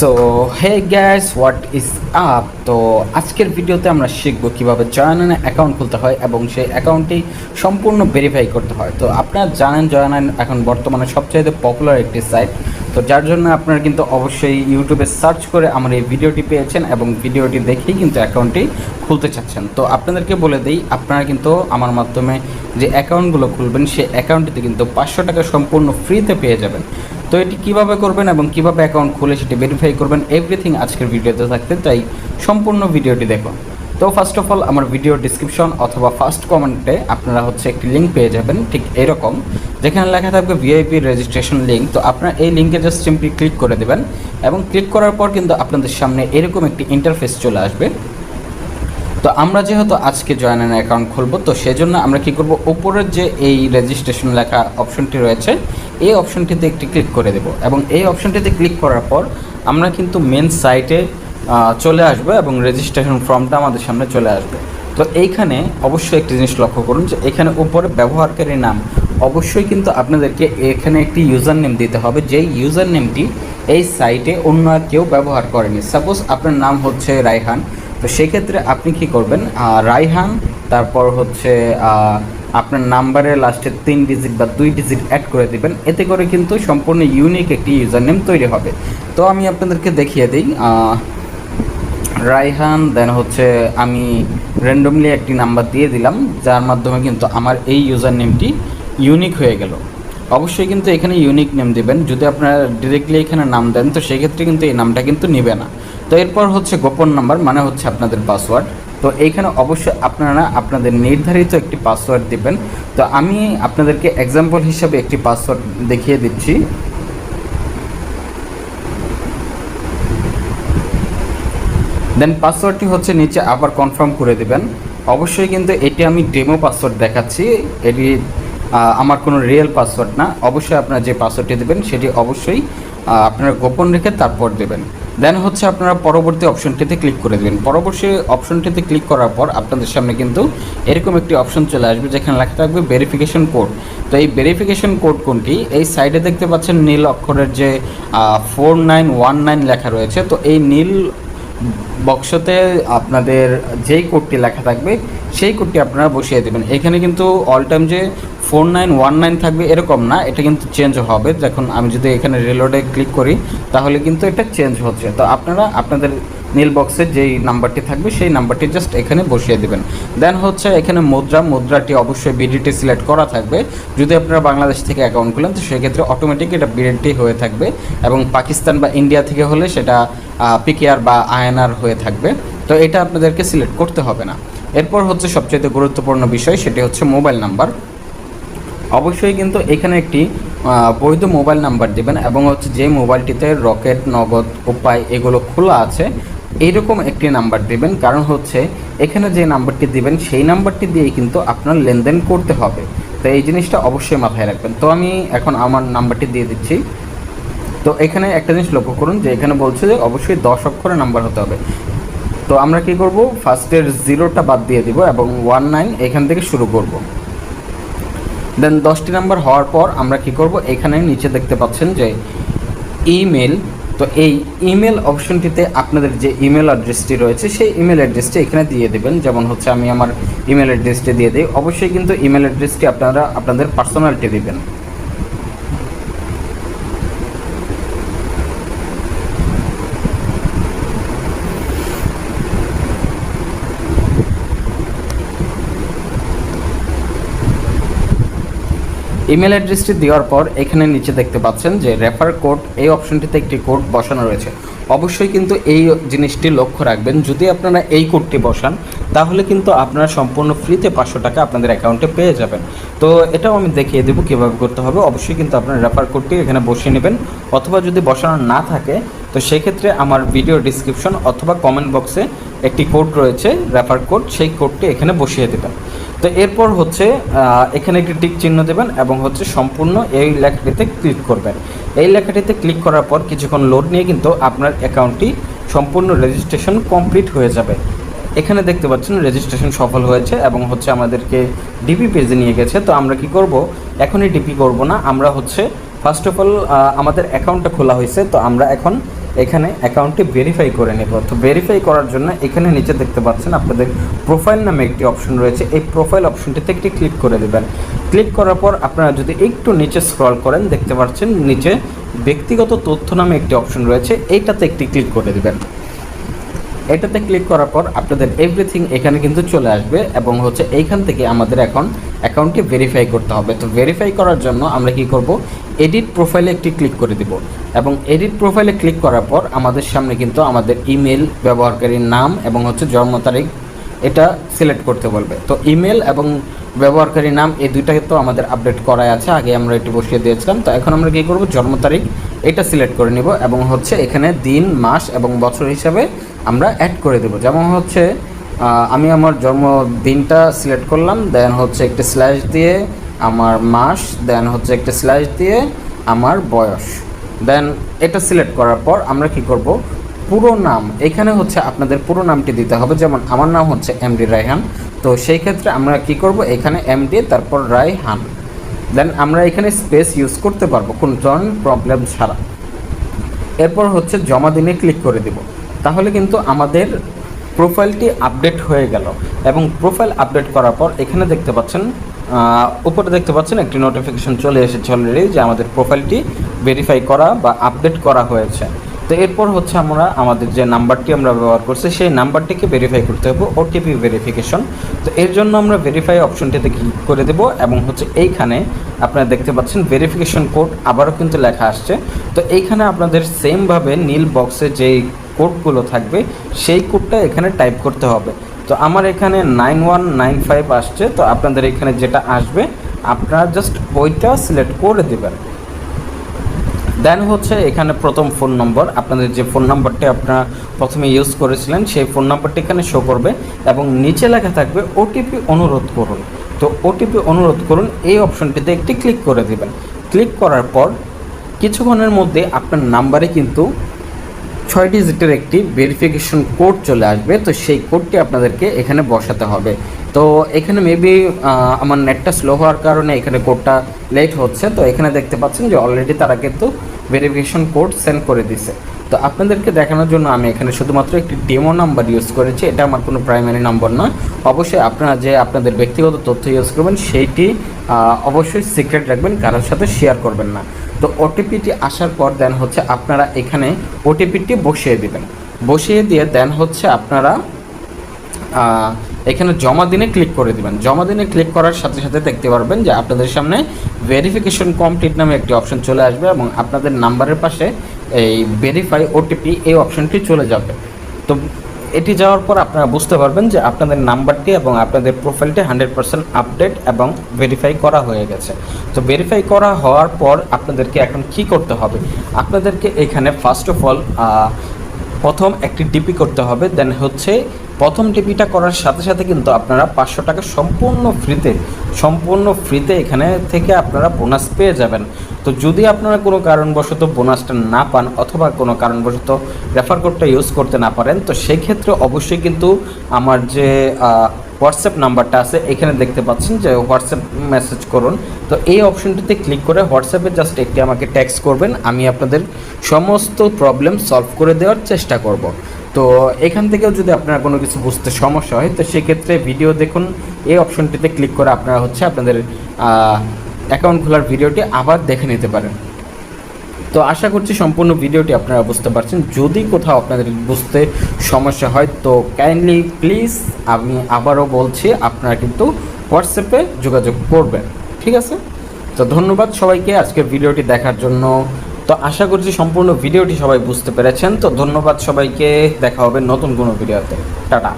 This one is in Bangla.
So hey guys what is up. তো আজকের ভিডিওতে আমরা শিখব কীভাবে জয়নান অ্যাকাউন্ট খুলতে হয় এবং সেই অ্যাকাউন্টটি সম্পূর্ণ ভেরিফাই করতে হয়। তো আপনারা জানেন জয়নান এখন বর্তমানে সবচাইতে পপুলার একটি সাইট। তো যার জন্য আপনারা কিন্তু অবশ্যই ইউটিউবে সার্চ করে আমার এই ভিডিওটি পেয়েছেন এবং ভিডিওটি দেখেই কিন্তু অ্যাকাউন্টটি খুলতে চাচ্ছেন। তো আপনাদেরকে বলে দিই, আপনারা কিন্তু আমার মাধ্যমে যে অ্যাকাউন্টগুলো খুলবেন সেই অ্যাকাউন্টটিতে কিন্তু 500 টাকা সম্পূর্ণ ফ্রিতে পেয়ে যাবেন। তো এটি কীভাবে করবেন এবং কীভাবে অ্যাকাউন্ট খুলে সেটি ভেরিফাই করবেন এভরিথিং আজকের ভিডিওতে থাকতে, তাই সম্পূর্ণ ভিডিওটি দেখুন। তো ফার্স্ট অফ অল আমার ভিডিও ডিসক্রিপশন অথবা ফার্স্ট কমেন্টে আপনারা একটি লিঙ্ক পেয়ে যাবেন ঠিক এরকম, যেখানে লেখা থাকবে ভিআইপি রেজিস্ট্রেশন লিঙ্ক। তো আপনারা এই লিঙ্কে জাস্ট সিম্পলি ক্লিক করে দেবেন এবং ক্লিক করার পর কিন্তু আপনাদের সামনে এরকম একটি ইন্টারফেস চলে আসবে। তো আমরা যেহেতু আজকে জয়নান অ্যাকাউন্ট খুলবো, তো সেজন্য আমরা কি করব, উপরের যে এই রেজিস্ট্রেশন লেখা অপশনটি রয়েছে এই অপশনটিতে একটি ক্লিক করে দেব এবং এই অপশনটিতে ক্লিক করার পর আমরা কিন্তু মেন সাইটে চলে আসবে এবং রেজিস্ট্রেশন ফর্মটা আমাদের সামনে চলে আসবে। তো এইখানে অবশ্যই একটি জিনিস লক্ষ্য করুন যে এখানে উপরে ব্যবহারকারীর নাম অবশ্যই কিন্তু আপনাদেরকে এখানে একটি ইউজার নেম দিতে হবে, যেই ইউজার নেমটি এই সাইটে অন্য আর কেউ ব্যবহার করেনি। সাপোজ আপনার নাম হচ্ছে রায়হান, তো সেক্ষেত্রে আপনি কি করবেন, রায়হান তারপর আপনার নাম্বারের লাস্টের 3 ডিজিট বা 2 ডিজিট অ্যাড করে দিবেন। এতে করে কিন্তু সম্পূর্ণ ইউনিক একটি ইউজার নেম তৈরি হবে। তো আমি আপনাদেরকে দেখিয়ে দিই, রায়হান দেন আমি র্যান্ডমলি একটি নাম্বার দিয়ে দিলাম, যার মাধ্যমে কিন্তু আমার এই ইউজার নেমটি ইউনিক হয়ে গেল। অবশ্যই কিন্তু এখানে ইউনিক নেম দেবেন। যদি আপনারা ডিরেক্টলি এখানে নাম দেন তো সেক্ষেত্রে কিন্তু এই নামটা কিন্তু নেবে না। তো এরপর গোপন নাম্বার মানে আপনাদের পাসওয়ার্ড। তো এইখানে অবশ্যই আপনারা আপনাদের নির্ধারিত একটি পাসওয়ার্ড দিবেন। তো আমি আপনাদেরকে এক্সাম্পল হিসাবে একটি পাসওয়ার্ড দেখিয়ে দিচ্ছি। দেন পাসওয়ার্ডটি নিচে আবার কনফার্ম করে দেবেন। অবশ্যই কিন্তু এটি আমি ডেমো পাসওয়ার্ড দেখাচ্ছি, এটি আমার কোনো রিয়েল পাসওয়ার্ড না। অবশ্যই আপনারা যে পাসওয়ার্ডটি দেবেন সেটি অবশ্যই আপনারা গোপন রেখে তারপর দেবেন। দেন আপনারা পরবর্তী অপশনটিতে ক্লিক করে দেবেন। পরবর্তী অপশনটিতে ক্লিক করার পর আপনাদের সামনে কিন্তু এরকম একটি অপশন চলে আসবে যেখানে লেখা থাকবে ভেরিফিকেশন কোড। তো এই ভেরিফিকেশন কোড কোনটি, এই সাইডে দেখতে পাচ্ছেন নীল অক্ষরের যে 4919 লেখা রয়েছে। তো এই নীল বক্সতে আপনাদের যেই কোডটি লেখা থাকবে সেই কোডটি আপনারা বসিয়ে দেবেন। এখানে কিন্তু অল টাইম যে 4919 থাকবে এরকম না, এটা কিন্তু চেঞ্জ হবে। যখন আমি যদি এখানে রিলোডে ক্লিক করি তাহলে কিন্তু এটা চেঞ্জ হচ্ছে। তো আপনারা আপনাদের নীল বক্সের যেই নাম্বারটি থাকবে সেই নাম্বারটি জাস্ট এখানে বসিয়ে দেবেন। দেন এখানে মুদ্রাটি অবশ্যই বিডিটি সিলেক্ট করা থাকবে। যদি আপনারা বাংলাদেশ থেকে অ্যাকাউন্ট খুলেন তো সেক্ষেত্রে অটোমেটিক এটা বিডিটি হয়ে থাকবে এবং পাকিস্তান বা ইন্ডিয়া থেকে হলে সেটা পিকেআর বা আইএনআর হয়ে থাকবে। তো এটা আপনাদেরকে সিলেক্ট করতে হবে না। এরপর সবচেয়ে গুরুত্বপূর্ণ বিষয়, সেটি মোবাইল নাম্বার। অবশ্যই কিন্তু এখানে একটি বৈধ মোবাইল নাম্বার দেবেন এবং যে মোবাইলটিতে রকেট, নগদ, উপায় এগুলো খোলা আছে এইরকম একটি নাম্বার দেবেন। কারণ এখানে যে নাম্বারটি দিবেন সেই নাম্বারটি দিয়েই কিন্তু আপনার লেনদেন করতে হবে। তো এই জিনিসটা অবশ্যই মাথায় রাখবেন। তো আমি এখন আমার নাম্বারটি দিয়ে দিচ্ছি। তো এখানে একটা জিনিস লক্ষ্য করুন যে এখানে বলছে যে অবশ্যই 10 অক্ষরের নাম্বার হতে হবে। তো আমরা কি করব, ফার্স্টের 0টা বাদ দিয়ে দিব এবং 19 এখান থেকে শুরু করব। দেন 10টি নাম্বার হওয়ার পর আমরা কি করব, এখানে নিচে দেখতে পাচ্ছেন যে ইমেল। তো এই ইমেল অপশনটিতে আপনাদের যে ইমেল অ্যাড্রেসটি রয়েছে সেই ইমেল অ্যাড্রেসটি এখানে দিয়ে দেবেন। যেমন আমি আমার ইমেল অ্যাড্রেসটি দিয়ে দিই। অবশ্যই কিন্তু ইমেল অ্যাড্রেসটি আপনারা আপনাদের পার্সোনালটি দিবেন। ইমেল অ্যাড্রেসটি দেওয়ার পর এখানে নিচে দেখতে পাচ্ছেন যে রেফার কোড, এই অপশনটিতে একটি কোড বসানো রয়েছে। অবশ্যই কিন্তু এই জিনিসটি লক্ষ্য রাখবেন, যদি আপনারা এই কোডটি বসান তাহলে কিন্তু আপনারা সম্পূর্ণ ফ্রিতে 500 টাকা আপনাদের অ্যাকাউন্টে পেয়ে যাবেন। তো এটাও আমি দেখিয়ে দেবো কীভাবে করতে হবে। অবশ্যই কিন্তু আপনারা রেফার কোডটি এখানে বসিয়ে নেবেন, অথবা যদি বসানো না থাকে তো সেক্ষেত্রে আমার ভিডিও ডিসক্রিপশন অথবা কমেন্ট বক্সে একটি কোড রয়েছে রেফার কোড, সেই কোডটি এখানে বসিয়ে দেবেন। তো এরপর এখানে একটি টিক চিহ্ন দেবেন এবং সম্পূর্ণ এই লেখাটিতে ক্লিক করবেন। এই লেখাটিতে ক্লিক করার পর কিছুক্ষণ লোড নিয়ে কিন্তু আপনার অ্যাকাউন্টটি সম্পূর্ণ রেজিস্ট্রেশন কমপ্লিট হয়ে যাবে। এখানে দেখতে পাচ্ছেন রেজিস্ট্রেশন সফল হয়েছে এবং আমাদেরকে ডিপি পেজে নিয়ে গেছে। তো আমরা কি করব, এখনই ডিপি করব না, আমরা ফার্স্ট অফ অল আমাদের অ্যাকাউন্টটা খোলা হয়েছে। তো আমরা এখন এখানে অ্যাকাউন্টটি ভেরিফাই করে নেব। তো ভেরিফাই করার জন্য এখানে নিচে দেখতে পাচ্ছেন আপনাদের প্রোফাইল নামে একটি অপশন রয়েছে, এই প্রোফাইল অপশনটিতে একটি ক্লিক করে দেবেন। ক্লিক করার পর আপনারা যদি একটু নিচে স্ক্রল করেন দেখতে পাচ্ছেন নিচে ব্যক্তিগত তথ্য নামে একটি অপশন রয়েছে, এইটাতে একটি ক্লিক করে দেবেন। এটাতে ক্লিক করার পর আপনাদের এভরিথিং এখানে কিন্তু চলে আসবে এবং হচ্ছে এইখান থেকে আমাদের এখন অ্যাকাউন্টকে ভেরিফাই করতে হবে। তো ভেরিফাই করার জন্য আমরা কি করব, এডিট প্রোফাইলে একটি ক্লিক করে দিব এবং এডিট প্রোফাইলে ক্লিক করার পর আমাদের সামনে কিন্তু আমাদের ইমেল, ব্যবহারকারীর নাম এবং হচ্ছে জন্ম তারিখ এটা সিলেক্ট করতে বলবে। তো ইমেল এবং ব্যবহারকারীর নাম এই দুইটাকে তো আমাদের আপডেট করাই আছে, আগে আমরা এটি বসিয়ে দিয়েছিলাম। তো এখন আমরা কী করব, জন্ম তারিখ এটা সিলেক্ট করে নিব এবং হচ্ছে এখানে দিন, মাস এবং বছর হিসাবে আমরা অ্যাড করে দেব। যেমন হচ্ছে আমি আমার জন্মদিনটা সিলেক্ট করলাম, দেন হচ্ছে একটি স্ল্যাশ দিয়ে আমার মাস, দেন হচ্ছে একটি স্ল্যাশ দিয়ে আমার বয়স, দেন এটা সিলেক্ট করার পর আমরা কি করব, পুরো নাম এখানে হচ্ছে আপনাদের পুরো নামটি দিতে হবে। যেমন আমার নাম হচ্ছে এমডি রায়হান, তো সেই ক্ষেত্রে আমরা কি করব, এখানে এমডি তারপর রায়হান, দেন আমরা এখানে স্পেস ইউজ করতে পারবো কোনো ধরনের প্রবলেম ছাড়া। এরপর হচ্ছে জমা দিনে ক্লিক করে দেব, তাহলে কিন্তু আমাদের প্রোফাইলটি আপডেট হয়ে গেল। এবং প্রোফাইল আপডেট করার পর এখানে দেখতে পাচ্ছেন উপরে দেখতে পাচ্ছেন একটি নোটিফিকেশন চলে এসেছে অলরেডি যে আমাদের প্রোফাইলটি ভেরিফাই করা বা আপডেট করা হয়েছে। তো এরপর হচ্ছে আমরা আমাদের যে নাম্বারটি আমরা ব্যবহার করছি সেই নাম্বারটিকে ভেরিফাই করতে হবে, ওটিপি ভেরিফিকেশন। তো এর জন্য আমরা ভেরিফাই অপশনটিতে ক্লিক করে দেব এবং হচ্ছে এইখানে আপনারা দেখতে পাচ্ছেন ভেরিফিকেশন কোড আবারও কিন্তু লেখা আসছে। তো এইখানে আপনাদের সেমভাবে নীল বক্সে যেই কোডগুলো থাকবে সেই কোডটা এখানে টাইপ করতে হবে। তো আমার এখানে 9195 আসছে, তো আপনাদের এখানে যেটা আসবে আপনারা জাস্ট ওইটা সিলেক্ট করে দেবেন। দেন হচ্ছে এখানে প্রথম ফোন নম্বর, আপনাদের যে ফোন নাম্বারটি আপনারা প্রথমে ইউজ করেছিলেন সেই ফোন নাম্বারটি এখানে শো করবে এবং নিচে লেখা থাকবে ওটিপি অনুরোধ করুন। তো ওটিপি অনুরোধ করুন এই অপশনটিতে একটি ক্লিক করে দেবেন। ক্লিক করার পর কিছুক্ষণের মধ্যে আপনার নাম্বারে কিন্তু 6 ডিজিটের একটি ভেরিফিকেশন কোড চলে আসবে। তো সেই কোডটি আপনাদেরকে এখানে বসাতে হবে। তো এখানে মেবি আমার নেটটা স্লো হওয়ার কারণে এখানে কোডটা লেট হচ্ছে। তো এখানে দেখতে পাচ্ছেন যে অলরেডি তারা কিন্তু ভেরিফিকেশন কোড সেন্ড করে দিছে। তো আপনাদেরকে দেখানোর জন্য আমি এখানে শুধুমাত্র একটি ডেমো নাম্বার ইউজ করেছি, এটা আমার কোনো প্রাইমারি নাম্বার না। অবশ্যই আপনারা যে আপনাদের ব্যক্তিগত তথ্য ইউজ করবেন সেইটি অবশ্যই সিক্রেট রাখবেন, কারোর সাথে শেয়ার করবেন না। তো ওটিপিটি আসার পর দেন হচ্ছে আপনারা এখানে ওটিপিটি বসিয়ে দিবেন, বসিয়ে দিয়ে দেন হচ্ছে আপনারা এখানে জমা দিনে ক্লিক করে দিবেন। জমা দিনে ক্লিক করার সাথে সাথে দেখতে পারবেন যে আপনাদের সামনে ভেরিফিকেশন কমপ্লিট নামে একটি অপশন চলে আসবে এবং আপনাদের নাম্বারের পাশে এই ভেরিফাই ওটিপি এই অপশনটি চলে যাবে। তো এটি যাওয়ার পর আপনারা বুঝতে পারবেন যে আপনাদের নাম্বারটি এবং আপনাদের প্রোফাইলটি 100% আপডেট এবং ভেরিফাই করা হয়ে গেছে। তো ভেরিফাই করা হওয়ার পর আপনাদেরকে এখন কি করতে হবে, আপনাদেরকে এখানে ফার্স্ট অফ অল প্রথম একটি ডিপি করতে হবে। দেন হচ্ছে প্রথম ডিপিটা করার সাথে সাথে কিন্তু আপনারা 500 টাকা সম্পূর্ণ ফ্রিতে এখানে থেকে আপনারা বোনাস পেয়ে যাবেন। তো যদি আপনারা কোনো কারণবশত বোনাসটা না পান অথবা কোনো কারণবশত রেফার কোডটা ইউজ করতে না পারেন, তো সেই ক্ষেত্রে অবশ্যই কিন্তু আমার যে হোয়াটসঅ্যাপ নাম্বারটা আছে এখানে দেখতে পাচ্ছেন যে হোয়াটসঅ্যাপ মেসেজ করুন। তো এই অপশনটিতে ক্লিক করে হোয়াটসঅ্যাপে জাস্ট একটি আমাকে টেক্সট করবেন, আমি আপনাদের সমস্ত প্রবলেম সলভ করে দেওয়ার চেষ্টা করব। তো এখান থেকেও যদি আপনার কোনো কিছু বুঝতে সমস্যা হয় তো সেক্ষেত্রে ভিডিও দেখুন, এই অপশনটিতে ক্লিক করে আপনারা হচ্ছে আপনাদের অ্যাকাউন্ট খোলার ভিডিওটি আবার দেখে নিতে পারেন। তো আশা করছি সম্পূর্ণ ভিডিওটি আপনারা বুঝতে পারছেন। যদি কোথাও আপনাদের বুঝতে সমস্যা হয় তো কাইন্ডলি প্লিজ আমি আবারও বলছি আপনারা কিন্তু হোয়াটসঅ্যাপে যোগাযোগ করবেন, ঠিক আছে? তো ধন্যবাদ সবাইকে আজকের ভিডিওটি দেখার জন্য। তো আশা করছি সম্পূর্ণ ভিডিওটি সবাই বুঝতে পেরেছেন। তো ধন্যবাদ সবাইকে, দেখা হবে নতুন কোনো ভিডিওতে। টাটা।